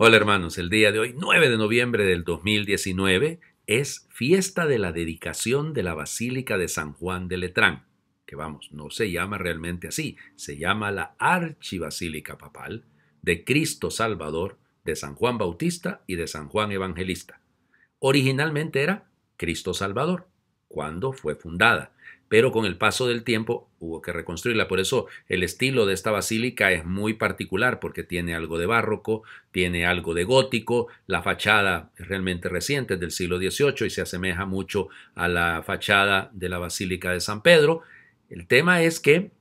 Hola hermanos, el día de hoy, 9 de noviembre del 2019, es fiesta de la dedicación de la Basílica de San Juan de Letrán, que vamos, no se llama realmente así, se llama la Archibasílica Papal de Cristo Salvador, de San Juan Bautista y de San Juan Evangelista. Originalmente era Cristo Salvador, cuando fue fundada, pero con el paso del tiempo hubo que reconstruirla. Por eso el estilo de esta basílica es muy particular, porque tiene algo de barroco, tiene algo de gótico, la fachada es realmente reciente, es del siglo XVIII y se asemeja mucho a la fachada de la Basílica de San Pedro. El tema es que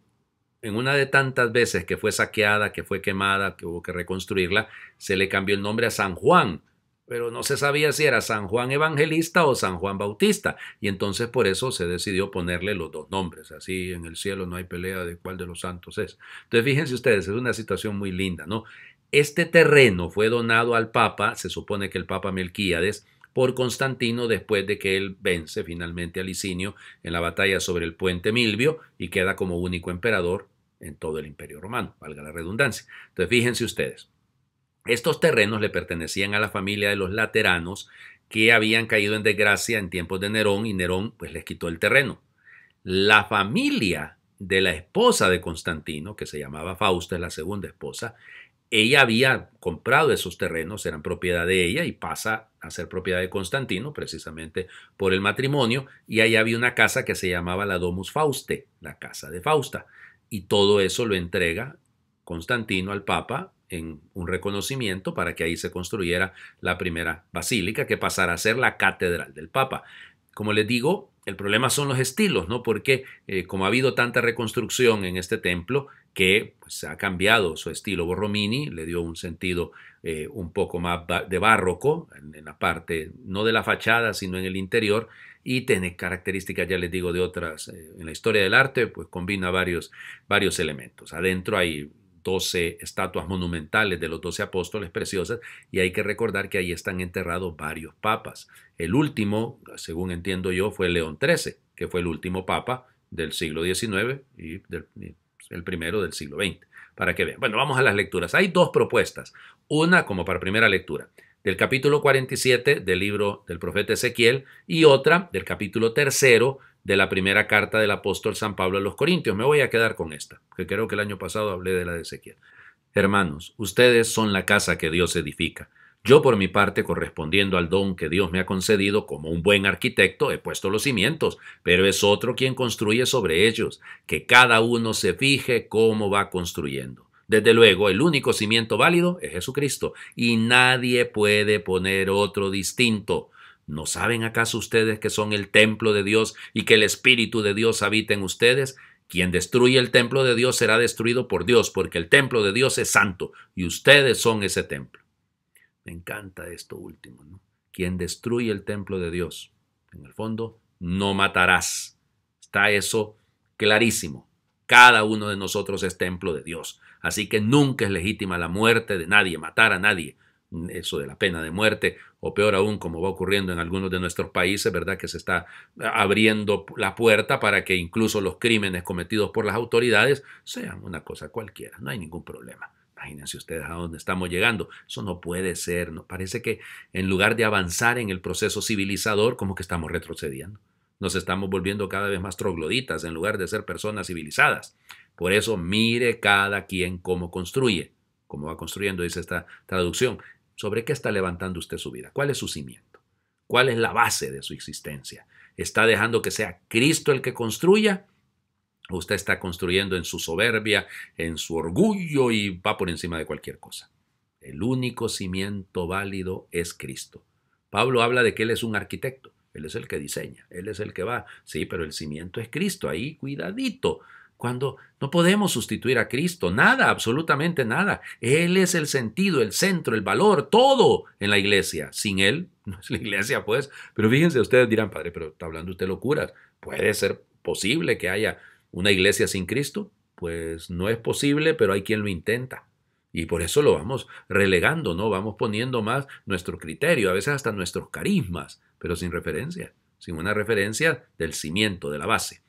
en una de tantas veces que fue saqueada, que fue quemada, que hubo que reconstruirla, se le cambió el nombre a San Juan, pero no se sabía si era San Juan Evangelista o San Juan Bautista, y entonces por eso se decidió ponerle los dos nombres. Así en el cielo no hay pelea de cuál de los santos es. Entonces fíjense ustedes, es una situación muy linda, ¿no? Este terreno fue donado al Papa, se supone que el Papa Melquíades, por Constantino después de que él vence finalmente a Licinio en la batalla sobre el puente Milvio y queda como único emperador en todo el Imperio Romano, valga la redundancia. Entonces fíjense ustedes, estos terrenos le pertenecían a la familia de los Lateranos, que habían caído en desgracia en tiempos de Nerón, y Nerón pues les quitó el terreno. La familia de la esposa de Constantino, que se llamaba Fausta, es la segunda esposa, ella había comprado esos terrenos, eran propiedad de ella y pasa a ser propiedad de Constantino precisamente por el matrimonio, y allá había una casa que se llamaba la Domus Fauste, la casa de Fausta, y todo eso lo entrega Constantino al Papa en un reconocimiento para que ahí se construyera la primera basílica que pasara a ser la catedral del Papa. Como les digo, el problema son los estilos, ¿no? Porque como ha habido tanta reconstrucción en este templo que pues, ha cambiado su estilo. Borromini le dio un sentido un poco más de barroco en la parte, no de la fachada, sino en el interior, y tiene características, ya les digo, de otras. En la historia del arte, pues combina varios elementos. Adentro hay 12 estatuas monumentales de los 12 apóstoles preciosas, y hay que recordar que ahí están enterrados varios papas. El último, según entiendo yo, fue León XIII, que fue el último papa del siglo XIX y el primero del siglo XX, para que vean. Bueno, vamos a las lecturas. Hay dos propuestas. Una como para primera lectura, del capítulo 47 del libro del profeta Ezequiel, y otra del capítulo 3 de la primera carta del apóstol San Pablo a los Corintios. Me voy a quedar con esta, que creo que el año pasado hablé de la de Ezequiel. Hermanos, ustedes son la casa que Dios edifica. Yo, por mi parte, correspondiendo al don que Dios me ha concedido como un buen arquitecto, he puesto los cimientos, pero es otro quien construye sobre ellos. Que cada uno se fije cómo va construyendo. Desde luego, el único cimiento válido es Jesucristo, y nadie puede poner otro distinto. ¿No saben acaso ustedes que son el templo de Dios y que el Espíritu de Dios habita en ustedes? Quien destruye el templo de Dios será destruido por Dios, porque el templo de Dios es santo y ustedes son ese templo. Me encanta esto último, ¿no? Quien destruye el templo de Dios, en el fondo, no matarás. Está eso clarísimo. Cada uno de nosotros es templo de Dios. Así que nunca es legítima la muerte de nadie, matar a nadie. Eso de la pena de muerte, o peor aún, como va ocurriendo en algunos de nuestros países, ¿verdad? Que se está abriendo la puerta para que incluso los crímenes cometidos por las autoridades sean una cosa cualquiera. No hay ningún problema. Imagínense ustedes a dónde estamos llegando. Eso no puede ser, ¿no? Parece que en lugar de avanzar en el proceso civilizador, como que estamos retrocediendo. Nos estamos volviendo cada vez más trogloditas en lugar de ser personas civilizadas. Por eso, mire cada quien cómo construye, cómo va construyendo, dice esta traducción. ¿Sobre qué está levantando usted su vida? ¿Cuál es su cimiento? ¿Cuál es la base de su existencia? ¿Está dejando que sea Cristo el que construya? ¿O usted está construyendo en su soberbia, en su orgullo y va por encima de cualquier cosa? El único cimiento válido es Cristo. Pablo habla de que Él es un arquitecto. Él es el que diseña. Él es el que va. Sí, pero el cimiento es Cristo. Ahí, cuidadito. Cuando no podemos sustituir a Cristo, nada, absolutamente nada. Él es el sentido, el centro, el valor, todo en la iglesia. Sin Él, no es la iglesia, pues. Pero fíjense, ustedes dirán, padre, pero está hablando usted locuras. ¿Puede ser posible que haya una iglesia sin Cristo? Pues no es posible, pero hay quien lo intenta. Y por eso lo vamos relegando, ¿no? Vamos poniendo más nuestro criterio, a veces hasta nuestros carismas, pero sin referencia, sin una referencia del cimiento, de la base.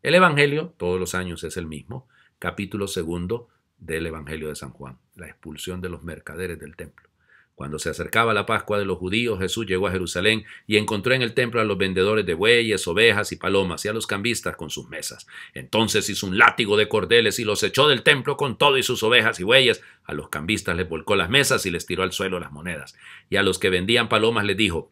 El Evangelio, todos los años es el mismo, capítulo 2 del Evangelio de San Juan, la expulsión de los mercaderes del templo. Cuando se acercaba la Pascua de los judíos, Jesús llegó a Jerusalén y encontró en el templo a los vendedores de bueyes, ovejas y palomas y a los cambistas con sus mesas. Entonces hizo un látigo de cordeles y los echó del templo con todo y sus ovejas y bueyes. A los cambistas les volcó las mesas y les tiró al suelo las monedas. Y a los que vendían palomas les dijo: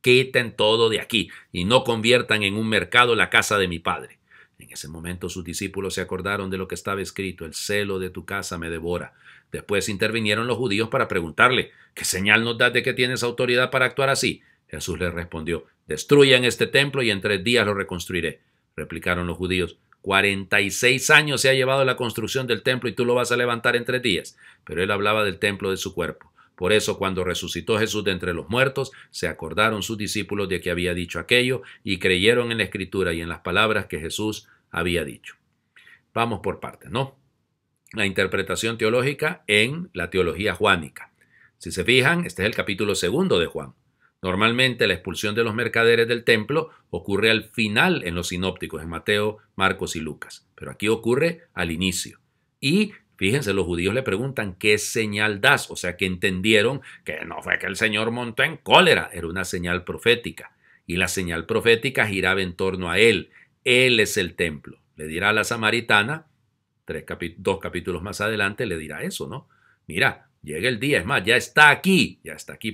quiten todo de aquí y no conviertan en un mercado la casa de mi Padre. En ese momento sus discípulos se acordaron de lo que estaba escrito: el celo de tu casa me devora. Después intervinieron los judíos para preguntarle: ¿qué señal nos das de que tienes autoridad para actuar así? Jesús les respondió: destruyan este templo y en 3 días lo reconstruiré. Replicaron los judíos: 46 años se ha llevado la construcción del templo y tú lo vas a levantar en 3 días. Pero él hablaba del templo de su cuerpo. Por eso, cuando resucitó Jesús de entre los muertos, se acordaron sus discípulos de que había dicho aquello y creyeron en la Escritura y en las palabras que Jesús había dicho. Vamos por partes, ¿no? La interpretación teológica en la teología juánica. Si se fijan, este es el capítulo 2 de Juan. Normalmente la expulsión de los mercaderes del templo ocurre al final en los sinópticos, en Mateo, Marcos y Lucas. Pero aquí ocurre al inicio. Y fíjense, los judíos le preguntan: ¿qué señal das? O sea, que entendieron que no fue que el Señor montó en cólera, era una señal profética. Y la señal profética giraba en torno a Él. Él es el templo. Le dirá a la samaritana, 2 capítulos más adelante, le dirá eso, ¿no? Mira, llega el día, es más, ya está aquí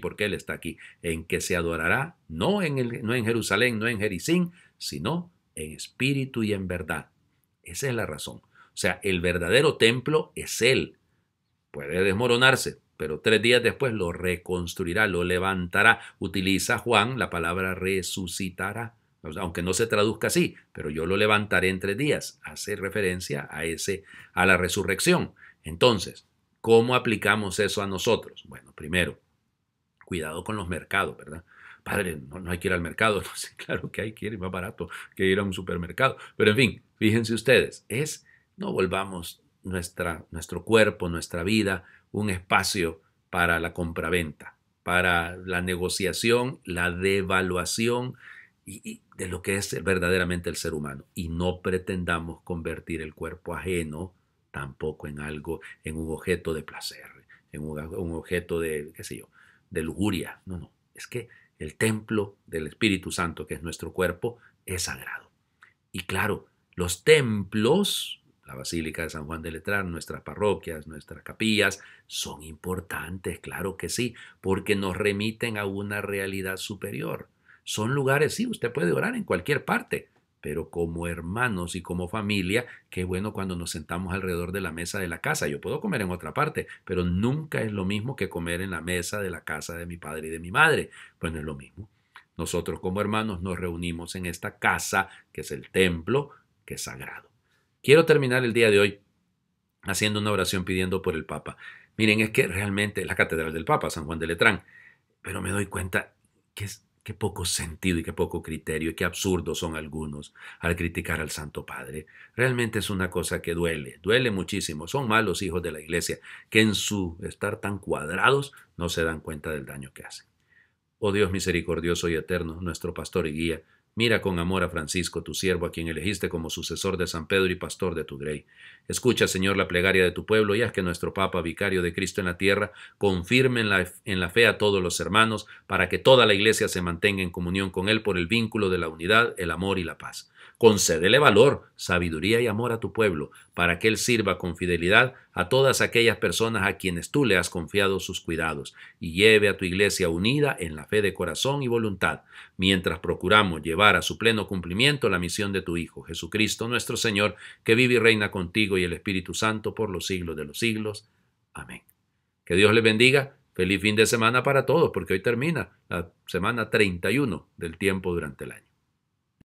porque Él está aquí, en que se adorará no en Jerusalén, no en Jericín, sino en espíritu y en verdad. Esa es la razón. O sea, el verdadero templo es Él. Puede desmoronarse, pero 3 días después lo reconstruirá, lo levantará. Utiliza Juan la palabra resucitará, aunque no se traduzca así, pero yo lo levantaré en 3 días. Hace referencia a la resurrección. Entonces, ¿cómo aplicamos eso a nosotros? Bueno, primero, cuidado con los mercados, ¿verdad? Padre, no hay que ir al mercado. No sé, claro que hay que ir, más barato que ir a un supermercado. Pero en fin, fíjense ustedes, no volvamos nuestro cuerpo, nuestra vida, un espacio para la compraventa, para la negociación, la devaluación y de lo que es verdaderamente el ser humano. Y no pretendamos convertir el cuerpo ajeno tampoco en un objeto de placer, en un objeto de, qué sé yo, de lujuria. No. Es que el templo del Espíritu Santo, que es nuestro cuerpo, es sagrado. Y claro, los templos, la Basílica de San Juan de Letrán, nuestras parroquias, nuestras capillas, son importantes, claro que sí, porque nos remiten a una realidad superior. Son lugares, sí, usted puede orar en cualquier parte, pero como hermanos y como familia, qué bueno cuando nos sentamos alrededor de la mesa de la casa. Yo puedo comer en otra parte, pero nunca es lo mismo que comer en la mesa de la casa de mi padre y de mi madre. Pues no es lo mismo. Nosotros como hermanos nos reunimos en esta casa, que es el templo, que es sagrado. Quiero terminar el día de hoy haciendo una oración pidiendo por el Papa. Miren, es que realmente la Catedral del Papa, San Juan de Letrán, pero me doy cuenta que qué poco sentido y qué poco criterio y qué absurdos son algunos al criticar al Santo Padre. Realmente es una cosa que duele muchísimo. Son malos hijos de la Iglesia que en su estar tan cuadrados no se dan cuenta del daño que hacen. Oh Dios misericordioso y eterno, nuestro pastor y guía, mira con amor a Francisco, tu siervo, a quien elegiste como sucesor de San Pedro y pastor de tu grey. Escucha, Señor, la plegaria de tu pueblo y haz que nuestro Papa, vicario de Cristo en la tierra, confirme en la fe a todos los hermanos, para que toda la Iglesia se mantenga en comunión con él por el vínculo de la unidad, el amor y la paz. Concédele valor, sabiduría y amor a tu pueblo, para que él sirva con fidelidad a todas aquellas personas a quienes tú le has confiado sus cuidados, y lleve a tu Iglesia unida en la fe de corazón y voluntad, mientras procuramos llevar a su pleno cumplimiento la misión de tu Hijo, Jesucristo nuestro Señor, que vive y reina contigo y el Espíritu Santo por los siglos de los siglos. Amén. Que Dios les bendiga. Feliz fin de semana para todos, porque hoy termina la semana 31 del tiempo durante el año.